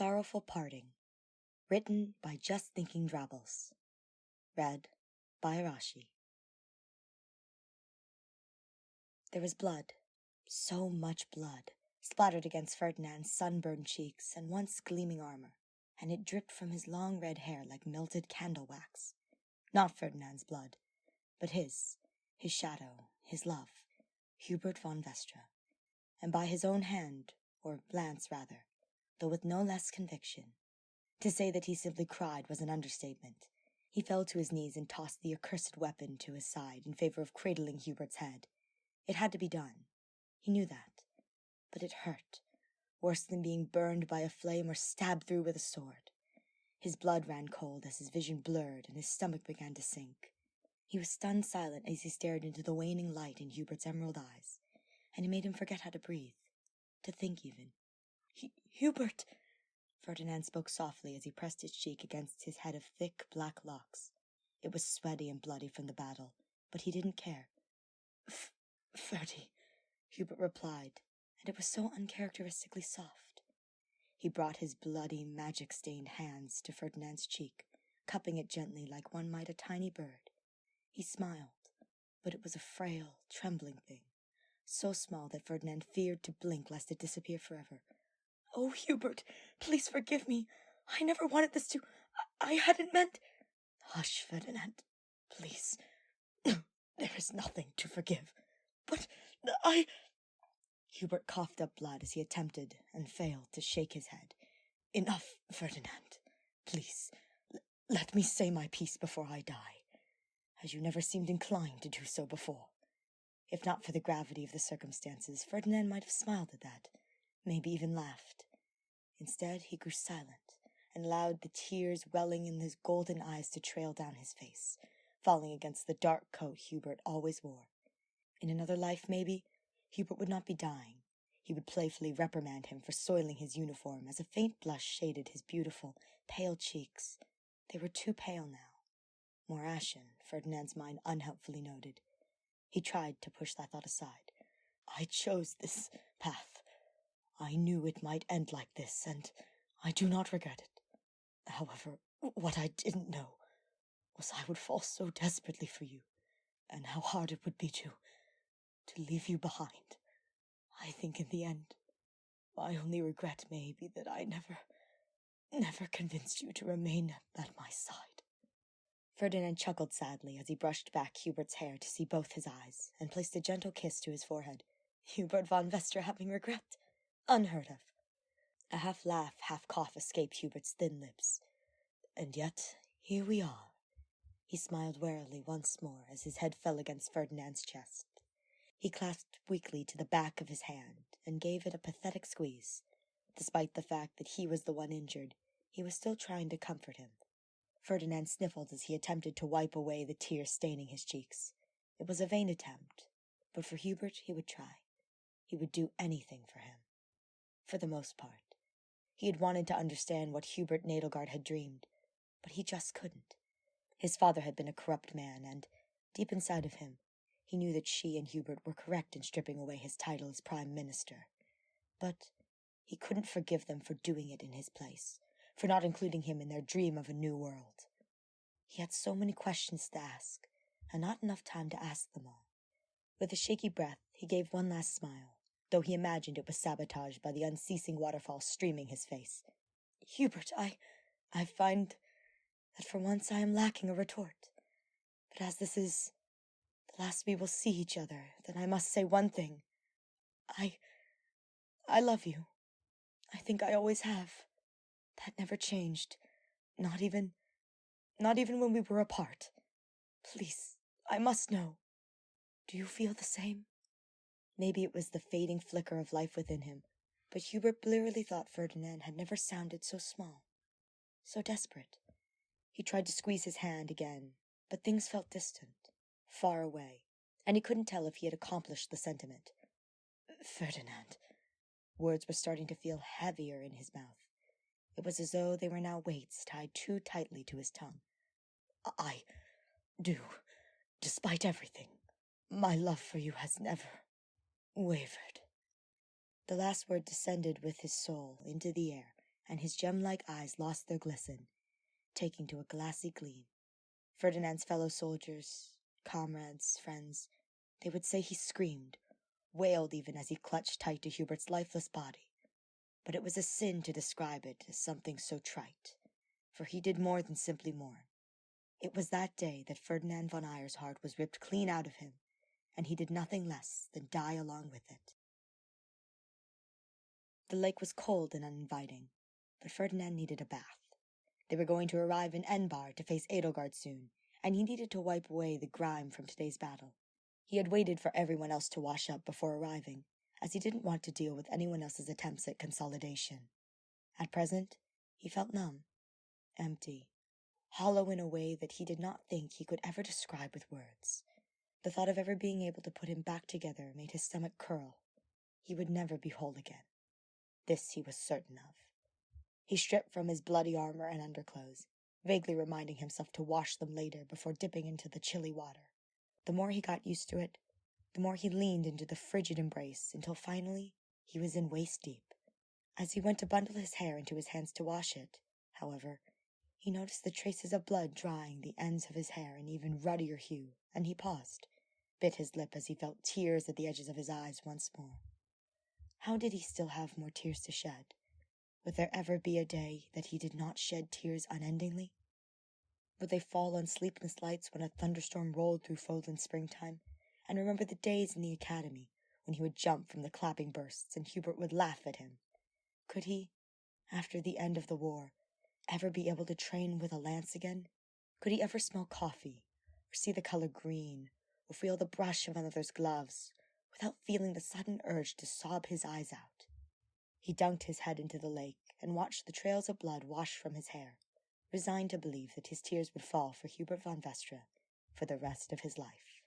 Sorrowful Parting, written by Just Thinking Drabbles, read by Arashi. There was blood, so much blood, splattered against Ferdinand's sunburned cheeks and once gleaming armor, and it dripped from his long red hair like melted candle wax. Not Ferdinand's blood, but his shadow, his love, Hubert von Vestra, and by his own hand, or lance rather, though with no less conviction. To say that he simply cried was an understatement. He fell to his knees and tossed the accursed weapon to his side in favor of cradling Hubert's head. It had to be done. He knew that. But it hurt, worse than being burned by a flame or stabbed through with a sword. His blood ran cold as his vision blurred and his stomach began to sink. He was stunned silent as he stared into the waning light in Hubert's emerald eyes, and it made him forget how to breathe, to think even. Hubert! Ferdinand spoke softly as he pressed his cheek against his head of thick black locks. It was sweaty and bloody from the battle, but he didn't care. Ferdy, Hubert replied, and it was so uncharacteristically soft. He brought his bloody, magic-stained hands to Ferdinand's cheek, cupping it gently like one might a tiny bird. He smiled, but it was a frail, trembling thing, so small that Ferdinand feared to blink lest it disappear forever. "Oh, Hubert, please forgive me. I never wanted this to... I hadn't meant..." "Hush, Ferdinand, please. There is nothing to forgive. But I..." Hubert coughed up blood as he attempted, and failed, to shake his head. "Enough, Ferdinand. Please, let me say my piece before I die, as you never seemed inclined to do so before." If not for the gravity of the circumstances, Ferdinand might have smiled at that, maybe even laughed. Instead, he grew silent, and allowed the tears welling in his golden eyes to trail down his face, falling against the dark coat Hubert always wore. In another life, maybe, Hubert would not be dying. He would playfully reprimand him for soiling his uniform as a faint blush shaded his beautiful, pale cheeks. They were too pale now. More ashen, Ferdinand's mind unhelpfully noted. He tried to push that thought aside. "I chose this path. I knew it might end like this, and I do not regret it. However, what I didn't know was I would fall so desperately for you, and how hard it would be to leave you behind. I think in the end, my only regret may be that I never convinced you to remain at my side." Ferdinand chuckled sadly as he brushed back Hubert's hair to see both his eyes, and placed a gentle kiss to his forehead. Hubert von Vestra having regret? Unheard of. A half-laugh, half-cough escaped Hubert's thin lips. "And yet, here we are." He smiled warily once more as his head fell against Ferdinand's chest. He clasped weakly to the back of his hand and gave it a pathetic squeeze. Despite the fact that he was the one injured, he was still trying to comfort him. Ferdinand sniffled as he attempted to wipe away the tears staining his cheeks. It was a vain attempt, but for Hubert he would try. He would do anything for him. For the most part. He had wanted to understand what Hubert Nadelgard had dreamed, but he just couldn't. His father had been a corrupt man, and, deep inside of him, he knew that she and Hubert were correct in stripping away his title as Prime Minister. But he couldn't forgive them for doing it in his place, for not including him in their dream of a new world. He had so many questions to ask, and not enough time to ask them all. With a shaky breath, he gave one last smile, though he imagined it was sabotaged by the unceasing waterfall streaming his face. "Hubert, I find that for once I am lacking a retort. But as this is the last we will see each other, then I must say one thing. I love you. I think I always have. That never changed. Not even when we were apart. Please, I must know. Do you feel the same?" Maybe it was the fading flicker of life within him, but Hubert blearily thought Ferdinand had never sounded so small, so desperate. He tried to squeeze his hand again, but things felt distant, far away, and he couldn't tell if he had accomplished the sentiment. "Ferdinand." Words were starting to feel heavier in his mouth. It was as though they were now weights tied too tightly to his tongue. "I do, despite everything. My love for you has never wavered." The last word descended with his soul into the air, and his gem-like eyes lost their glisten, taking to a glassy gleam. Ferdinand's fellow soldiers, comrades, friends, they would say he screamed, wailed even as he clutched tight to Hubert's lifeless body. But it was a sin to describe it as something so trite, for he did more than simply mourn. It was that day that Ferdinand von Eyer's heart was ripped clean out of him, and he did nothing less than die along with it. The lake was cold and uninviting, but Ferdinand needed a bath. They were going to arrive in Enbar to face Edelgard soon, and he needed to wipe away the grime from today's battle. He had waited for everyone else to wash up before arriving, as he didn't want to deal with anyone else's attempts at consolidation. At present, he felt numb, empty, hollow in a way that he did not think he could ever describe with words. The thought of ever being able to put him back together made his stomach curl. He would never be whole again. This he was certain of. He stripped from his bloody armor and underclothes, vaguely reminding himself to wash them later before dipping into the chilly water. The more he got used to it, the more he leaned into the frigid embrace until finally he was in waist deep. As he went to bundle his hair into his hands to wash it, however, he noticed the traces of blood drying the ends of his hair an even ruddier hue, and he paused, bit his lip as he felt tears at the edges of his eyes once more. How did he still have more tears to shed? Would there ever be a day that he did not shed tears unendingly? Would they fall on sleepless nights when a thunderstorm rolled through Fodlan's springtime, and remember the days in the academy when he would jump from the clapping bursts and Hubert would laugh at him? Could he, after the end of the war, ever be able to train with a lance again? Could he ever smell coffee, or see the color green, or feel the brush of another's gloves, without feeling the sudden urge to sob his eyes out? He dunked his head into the lake and watched the trails of blood wash from his hair, resigned to believe that his tears would fall for Hubert von Vestra for the rest of his life.